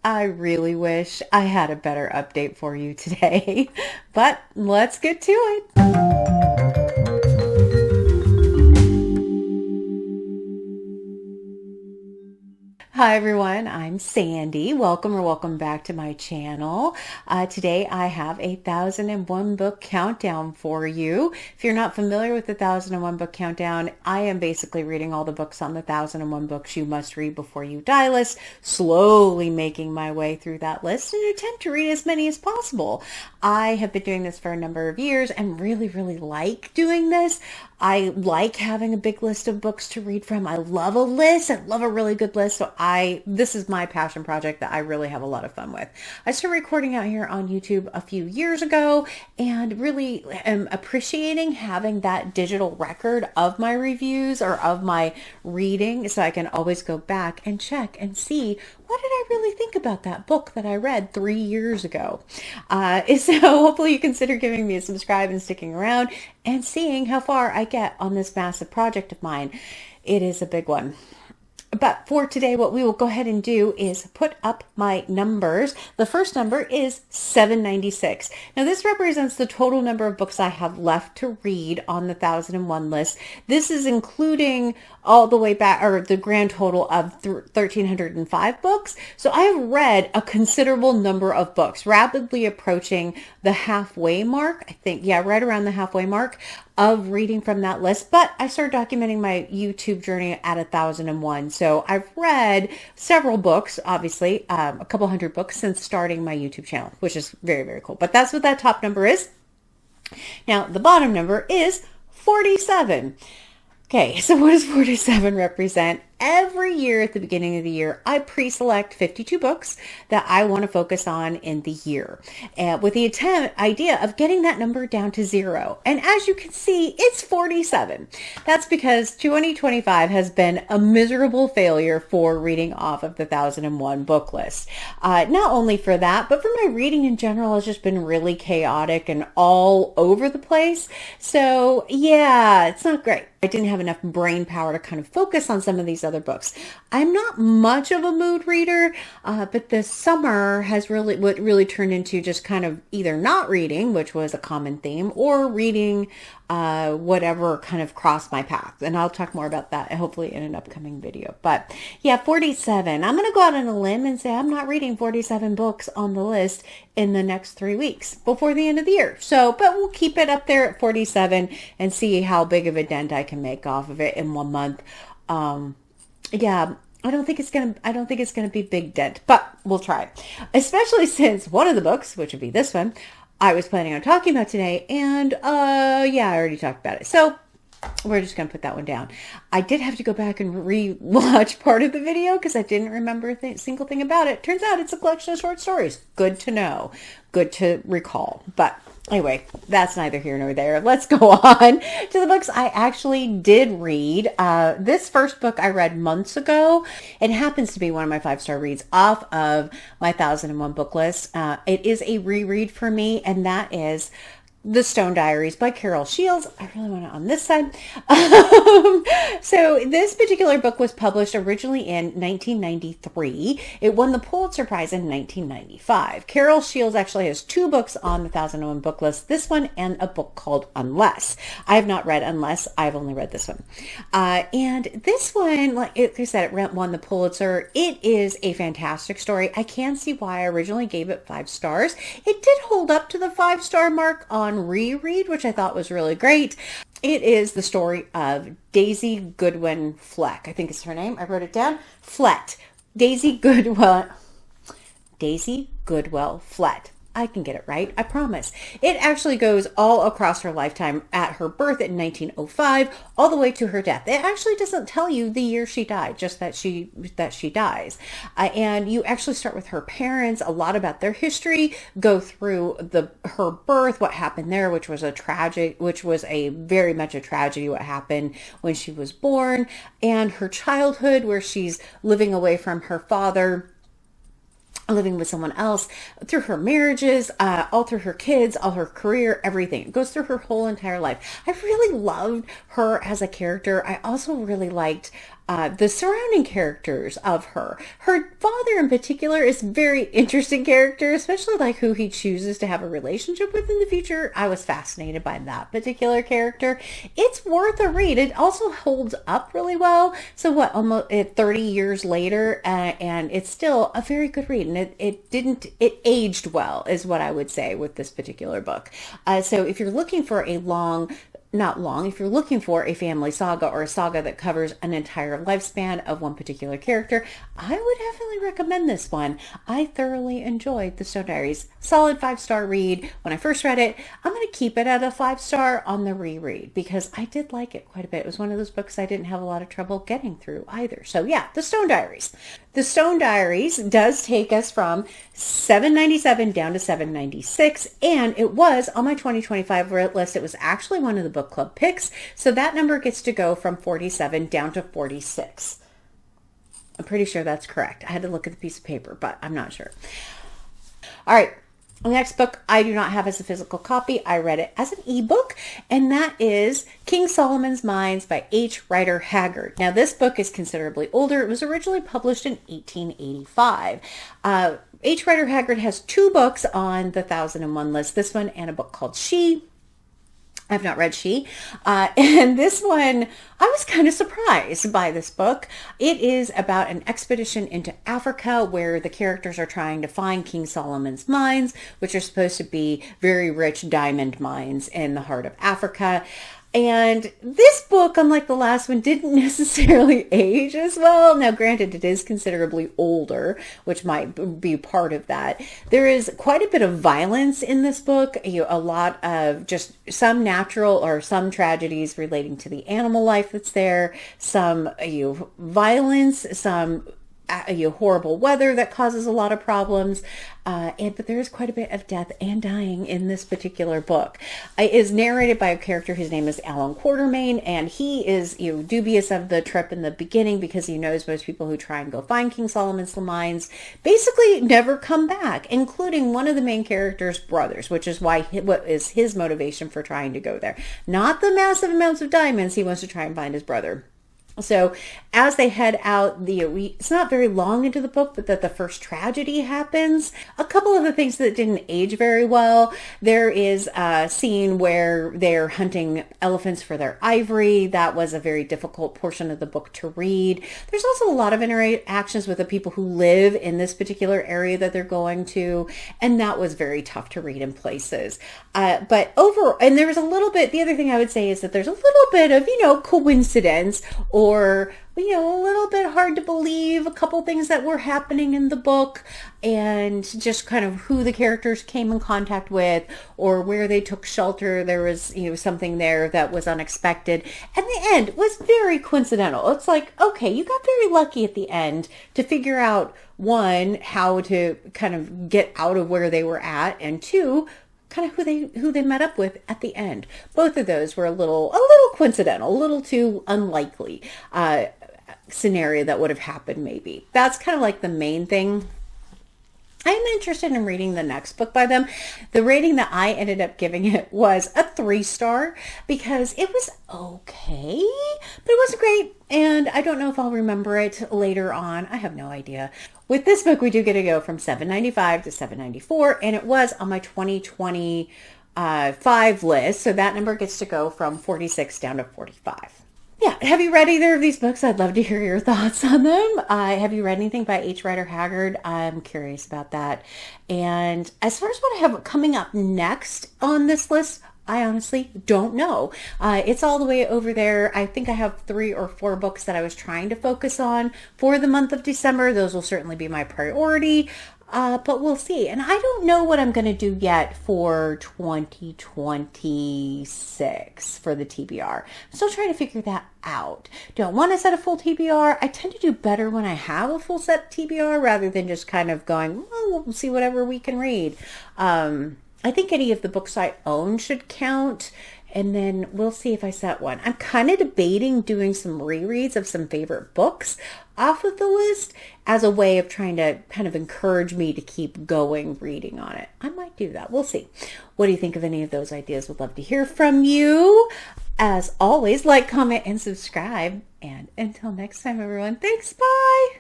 I really wish I had a better update for you today, but let's get to it. Hi everyone, I'm Sandy. Welcome back to my channel. Today I have a 1001 book countdown for you. If you're not familiar with the 1001 book countdown, I am basically reading all the books on the 1001 books you must read before you die list, slowly making my way through that list in an attempt to read as many as possible. I have been doing this for a number of years and really like doing this. I like having a big list of books to read from. I love a list. I love a really good list. So this is my passion project that I really have a lot of fun with. I started recording out here on YouTube a few years ago and really am appreciating having that digital record of my reviews or of my reading so I can always go back and check and see what did I really think about that book that I read 3 years ago. So hopefully you consider giving me a subscribe and sticking around and seeing how far I get on this massive project of mine. It is a big one. But for today, what we will go ahead and do is put up my numbers. The first number is 796. Now this represents the total number of books I have left to read on the 1001 list. This is including all the way back, or the grand total of 1,305 books. So I have read a considerable number of books, rapidly approaching the halfway mark. I think, yeah, right around the halfway mark of reading from that list. But I started documenting my YouTube journey at 1001. So I've read several books, obviously, a couple hundred books since starting my YouTube channel, which is very cool. But that's what that top number is. Now, the bottom number is 47. Okay, so what does 47 represent? Every year at the beginning of the year, I pre-select 52 books that I want to focus on in the year, with the idea of getting that number down to 0. And as you can see, it's 47. That's because 2025 has been a miserable failure for reading off of the 1001 book list. Not only for that, but for my reading in general has just been really chaotic and all over the place. So yeah, it's not great. I didn't have enough brain power to kind of focus on some of these other books. I'm not much of a mood reader, but this summer has really turned into just kind of either not reading, which was a common theme, or reading whatever kind of crossed my path. And I'll talk more about that hopefully in an upcoming video. But yeah, 47. I'm going to go out on a limb and say I'm not reading 47 books on the list in the next 3 weeks before the end of the year. So, but we'll keep it up there at 47 and see how big of a dent I can make off of it in 1 month. Yeah, I don't think it's gonna be big dent, but we'll try. Especially since one of the books, which would be this one, I was planning on talking about today, and yeah, I already talked about it. So we're just gonna put that one down. I did have to go back and re-watch part of the video because I didn't remember a single thing about it. Turns out it's a collection of short stories. Good to know. Good to recall. But anyway, that's neither here nor there. Let's go on to the books I actually did read. This first book I read months ago. It happens to be one of my 5-star reads off of my 1001 book list. It is a reread for me, and that is The Stone Diaries by Carol Shields. I really want it on this side. So this particular book was published originally in 1993. It won the Pulitzer Prize in 1995. Carol Shields actually has 2 books on the 1001 book list, this one and a book called Unless. I have not read Unless. I've only read this one. And this one, like I said, it won the Pulitzer. It is a fantastic story. I can see why I originally gave it 5 stars. It did hold up to the 5-star mark on reread, which I thought was really great. It is the story of Daisy Goodwin Fleck. I think is her name. I wrote it down. Flett. Daisy Goodwell Flett. I can get it right. I promise. It actually goes all across her lifetime at her birth in 1905 all the way to her death. It actually doesn't tell you the year she died, just that she dies. And you actually start with her parents, a lot about their history, go through her birth, what happened there, which was very much a tragedy, what happened when she was born, and her childhood where she's living away from her father, living with someone else, through her marriages, all through her kids, all her career, everything. It goes through her whole entire life. I really loved her as a character. I also really liked the surrounding characters of her. Her father in particular is a very interesting character, especially like who he chooses to have a relationship with in the future. I was fascinated by that particular character. It's worth a read. It also holds up really well. So what, almost 30 years later, and it's still a very good read. And it aged well is what I would say with this particular book. So if you're looking for a if you're looking for a family saga or a saga that covers an entire lifespan of one particular character, I would definitely recommend this one. I thoroughly enjoyed the Stone Diaries. Solid 5-star read. When I first read it, I'm going to keep it at a 5-star on the reread because I did like it quite a bit. It was one of those books I didn't have a lot of trouble getting through either. So yeah, the Stone Diaries. The Stone Diaries does take us from 797 down to 796, and it was on my 2025 list. It was actually one of the book club picks, so that number gets to go from 47 down to 46. I'm pretty sure that's correct. I had to look at the piece of paper, but I'm not sure. All right. The next book I do not have as a physical copy. I read it as an ebook, and that is King Solomon's Mines by H. Rider Haggard. Now, this book is considerably older. It was originally published in 1885. H. Rider Haggard has 2 books on the 1001 list, this one and a book called She. I've not read She. And this one, I was kind of surprised by this book. It is about an expedition into Africa where the characters are trying to find King Solomon's mines, which are supposed to be very rich diamond mines in the heart of Africa. And this book, unlike the last one, didn't necessarily age as well. Now, granted, it is considerably older, which might be part of that. There is quite a bit of violence in this book, a lot of just some natural or some tragedies relating to the animal life that's there, some violence, some horrible weather that causes a lot of problems, but there is quite a bit of death and dying in this particular book. It is narrated by a character whose name is Alan Quartermain, and he is dubious of the trip in the beginning because he knows most people who try and go find King Solomon's mines basically never come back, including one of the main character's brothers, which is what is his motivation for trying to go there. Not the massive amounts of diamonds. He wants to try and find his brother. So as they head out, it's not very long into the book, but that the first tragedy happens. A couple of the things that didn't age very well. There is a scene where they're hunting elephants for their ivory. That was a very difficult portion of the book to read. There's also a lot of interactions with the people who live in this particular area that they're going to, and that was very tough to read in places. But overall, and there was a little bit, the other thing I would say is that there's a little bit of, coincidence or, a little bit hard to believe a couple things that were happening in the book and just kind of who the characters came in contact with or where they took shelter. There was, something there that was unexpected. And the end was very coincidental. It's like, okay, you got very lucky at the end to figure out, one, how to kind of get out of where they were at, and two, kind of who they met up with at the end. Both of those were a little coincidental, a little too unlikely scenario that would have happened maybe. That's kind of like the main thing. I'm interested in reading the next book by them. The rating that I ended up giving it was a 3-star because it was okay, but it wasn't great. And I don't know if I'll remember it later on. I have no idea. With this book, we do get to go from 795 to 794, and it was on my 2025 list. So that number gets to go from 46 down to 45. Yeah, have you read either of these books? I'd love to hear your thoughts on them. Have you read anything by H. Rider Haggard? I'm curious about that. And as far as what I have coming up next on this list, I honestly don't know. It's all the way over there. I think I have 3 or 4 books that I was trying to focus on for the month of December. Those will certainly be my priority. But we'll see. And I don't know what I'm going to do yet for 2026 for the TBR. I'm still trying to figure that out. Don't want to set a full TBR. I tend to do better when I have a full set TBR rather than just kind of going, well, we'll see whatever we can read. I think any of the books I own should count. And then we'll see if I set one. I'm kind of debating doing some rereads of some favorite books off of the list as a way of trying to kind of encourage me to keep going reading on it. I might do that. We'll see. What do you think of any of those ideas? Would love to hear from you. As always, like, comment, and subscribe. And until next time, everyone, thanks. Bye.